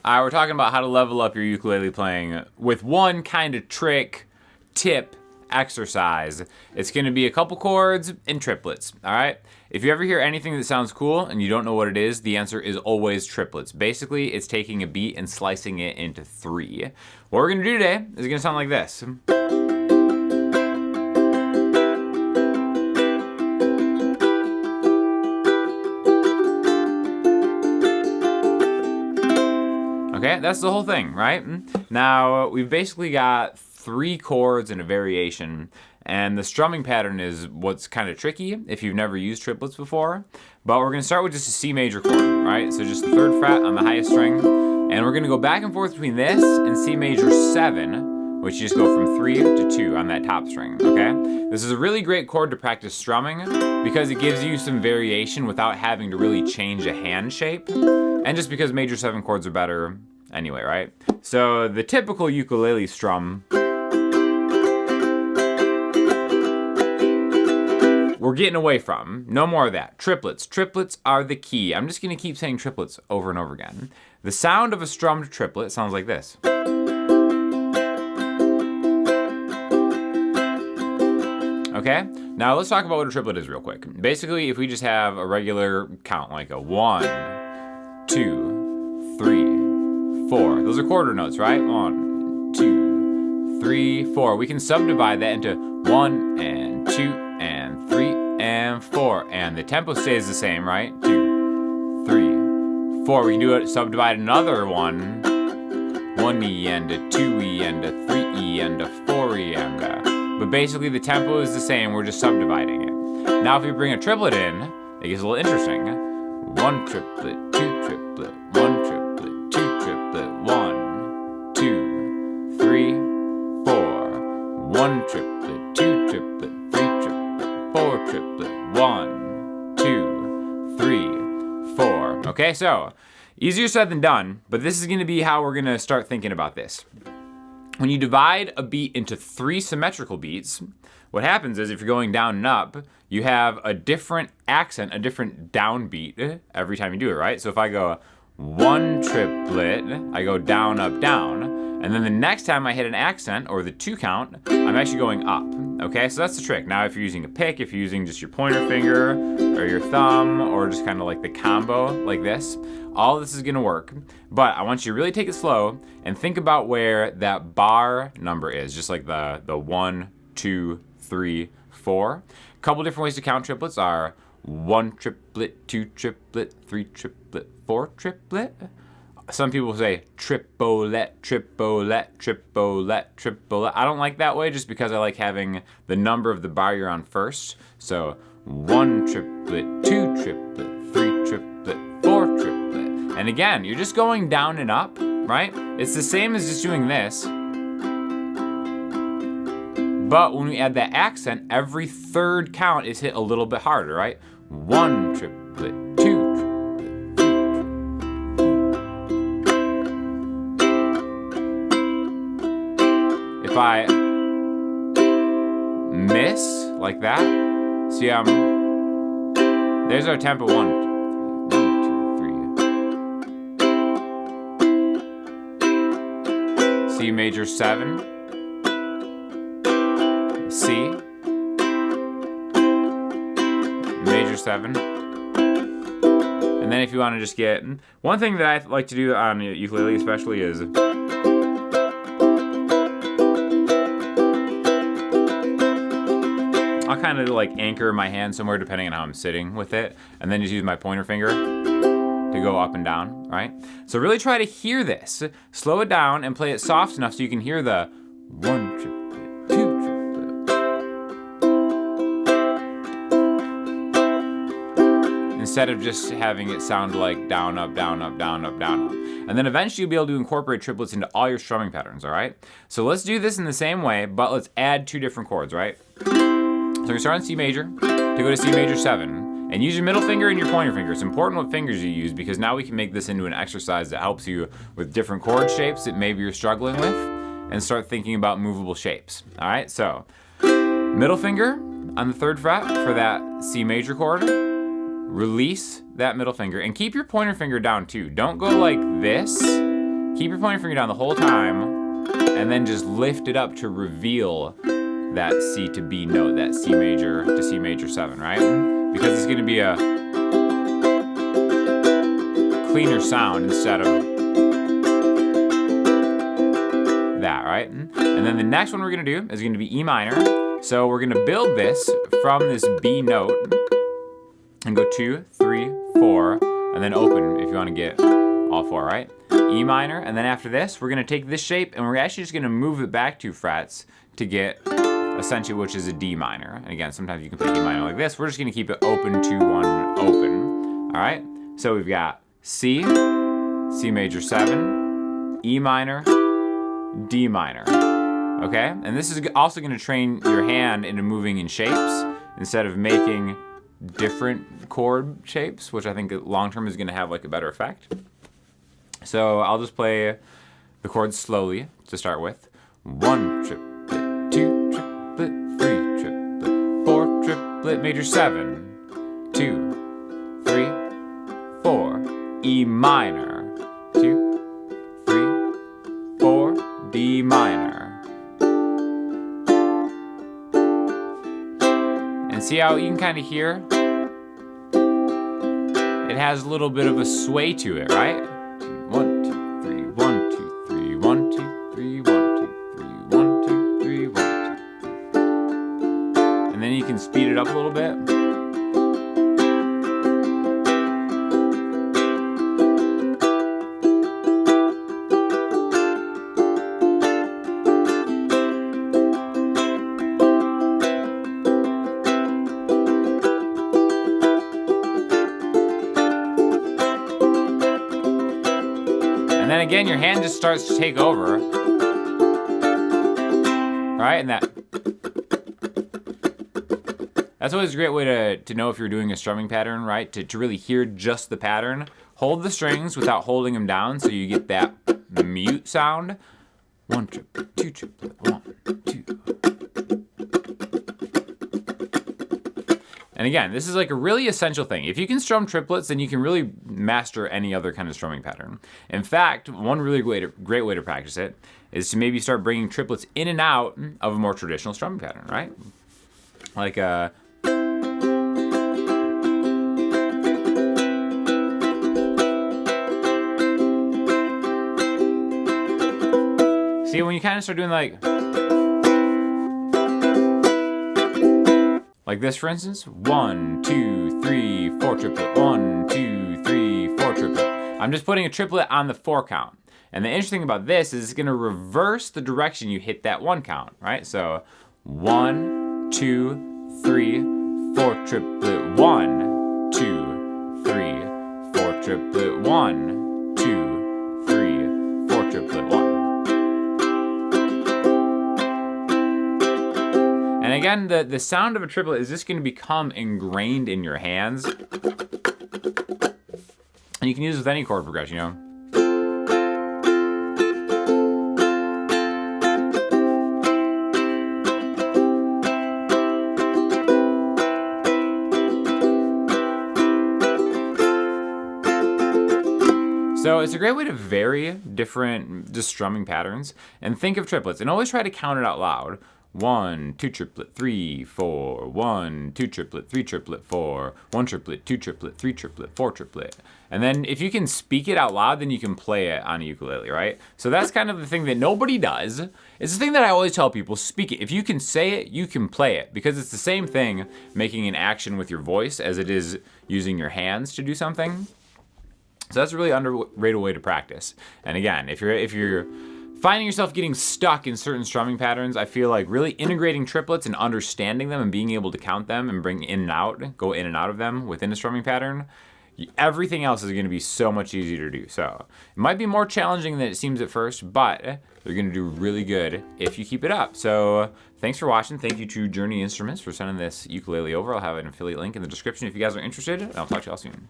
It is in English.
We're talking about how to level up your ukulele playing with one kind of trick, tip, exercise. It's going to be a couple chords and triplets, all right? If you ever hear anything that sounds cool and you don't know what it is, the answer is always triplets. Basically, it's taking a beat and slicing it into 3. What we're going to do today is going to sound like this. Okay, that's the whole thing, right? Now, we've basically got 3 chords and a variation, and the strumming pattern is what's kind of tricky if you've never used triplets before. But we're going to start with just a C major chord, right? So just the 3rd fret on the highest string, and we're going to go back and forth between this and C major 7, which you just go from 3 to 2 on that top string, okay? This is a really great chord to practice strumming because it gives you some variation without having to really change a hand shape, and just because major 7 chords are better anyway, right? So the typical ukulele strum, we're getting away from. No more of that. Triplets. Triplets are the key. I'm just going to keep saying triplets over and over again. The sound of a strummed triplet sounds like this. Okay? Now let's talk about what a triplet is real quick. Basically, if we just have a regular count, like a 1, 2, 3, 4. Those are quarter notes, right? 1, 2, 3, 4. We can subdivide that into 1 and 2 and 3 and 4. And the tempo stays the same, right? 2, 3, 4. We can do it, subdivide another one. 1E and a 2E and a 3E and a 4E and a... But basically the tempo is the same, we're just subdividing it. Now if we bring a triplet in, it gets a little interesting. 1 triplet, 2 triplet, 1 triplet. 1, 2, 3, 4. 1 triplet, 2 triplet, 3 triplet, 4 triplet. 1, 2, 3, 4. Okay, so easier said than done, but this is going to be how we're going to start thinking about this. When you divide a beat into 3 symmetrical beats, what happens is if you're going down and up, you have a different accent, a different downbeat every time you do it, right? So if I go 1 triplet, I go down, up, down. And then the next time I hit an accent, or the 2 count, I'm actually going up. Okay, so that's the trick. Now if you're using a pick, if you're using just your pointer finger, or your thumb, or just kind of like the combo, like this, all this is gonna work. But I want you to really take it slow, and think about where that bar number is, just like the 1, 2, 3, 4. A couple different ways to count triplets are 1 triplet, 2 triplet, 3 triplet, 4 triplet. Some people say triplet, triplet, triplet, triplet. I don't like that way just because I like having the number of the bar you're on first. So 1 triplet, 2 triplet, 3 triplet, 4 triplet. And again, you're just going down and up, right? It's the same as just doing this. But when we add that accent, every 3rd count is hit a little bit harder, right? 1 triplet, 2 triplet. If I miss like that, see there's our tempo. 1, 2, 3. C major 7, C, major 7. And then if you want to just get, one thing that I like to do on ukulele especially is I'll kind of like anchor my hand somewhere depending on how I'm sitting with it, and then just use my pointer finger to go up and down, right? So really try to hear this. Slow it down and play it soft enough so you can hear the 1 triplet, 2 triplet. Instead of just having it sound like down, up, down, up, down, up, down, up. And then eventually you'll be able to incorporate triplets into all your strumming patterns, all right? So let's do this in the same way, but let's add 2 different chords, right? So we're gonna start on C major, to go to C major 7, and use your middle finger and your pointer finger. It's important what fingers you use because now we can make this into an exercise that helps you with different chord shapes that maybe you're struggling with, and start thinking about movable shapes. All right, so middle finger on the 3rd fret for that C major chord, release that middle finger, and keep your pointer finger down too. Don't go like this Keep your pointer finger down the whole time, and then just lift it up to reveal that C to B note, that C major to C major 7, right? Because it's gonna be a cleaner sound instead of that, right? And then the next one we're gonna do is gonna be E minor. So we're gonna build this from this B note and go 2, 3, 4, and then open if you wanna get all 4, right? E minor, and then after this, we're gonna take this shape and we're actually just gonna move it back 2 frets to get essentially which is a D minor. And again, sometimes you can play D minor like this. We're just gonna keep it open, 2, 1, open. All right, so we've got C, C major 7, E minor, D minor, okay? And this is also gonna train your hand into moving in shapes instead of making different chord shapes, which I think long-term is gonna have like a better effect. So I'll just play the chords slowly to start with. 1 triplet, 2 triplet, 3 triplet, 4 triplet, major 7, 2, 3, 4, E minor, 2, 3, 4, D minor. And see how you can kind of hear? It has a little bit of a sway to it, right? 1, 2, 3, 1, 2, 3, 1, 2, 3, 1, 2, 3, 1, 2, 3, 1, 2. And then you can speed it up a little bit. And then again, your hand just starts to take over. Right? And that's always a great way to know if you're doing a strumming pattern, right? To really hear just the pattern. Hold the strings without holding them down so you get that mute sound. 1 triplet, 2 triplet, 1, 2. And again, this is like a really essential thing. If you can strum triplets, then you can really master any other kind of strumming pattern. In fact, one really great way to practice it is to maybe start bringing triplets in and out of a more traditional strumming pattern, right? Like see, when you kind of start doing like this, for instance, 1, 2, 3, 4 triplet, 1, 2, 3, 4 triplet. I'm just putting a triplet on the 4 count. And the interesting about this is it's gonna reverse the direction you hit that 1 count, right? So 1, 2, 3, 4 triplet, 1, 2, 3, 4 triplet, 1, 2, 3, 4 triplet, 1. And again, the sound of a triplet is just going to become ingrained in your hands. And you can use it with any chord progression, you know. So it's a great way to vary different just strumming patterns and think of triplets and always try to count it out loud. 1, 2 triplet, 3, 4, 1, 2 triplet, 3 triplet, 4, 1 triplet, 2 triplet, 3 triplet, 4 triplet. And then if you can speak it out loud, then you can play it on a ukulele, right? So that's kind of the thing that nobody does. It's the thing that I always tell people, speak it. If you can say it, you can play it, because it's the same thing making an action with your voice as it is using your hands to do something. So that's a really underrated way to practice. And again, if you're finding yourself getting stuck in certain strumming patterns, I feel like really integrating triplets and understanding them and being able to count them and bring in and out, go in and out of them within a strumming pattern, everything else is going to be so much easier to do. So it might be more challenging than it seems at first, but they're going to do really good if you keep it up. So thanks for watching. Thank you to Journey Instruments for sending this ukulele over. I'll have an affiliate link in the description if you guys are interested, and I'll talk to y'all soon.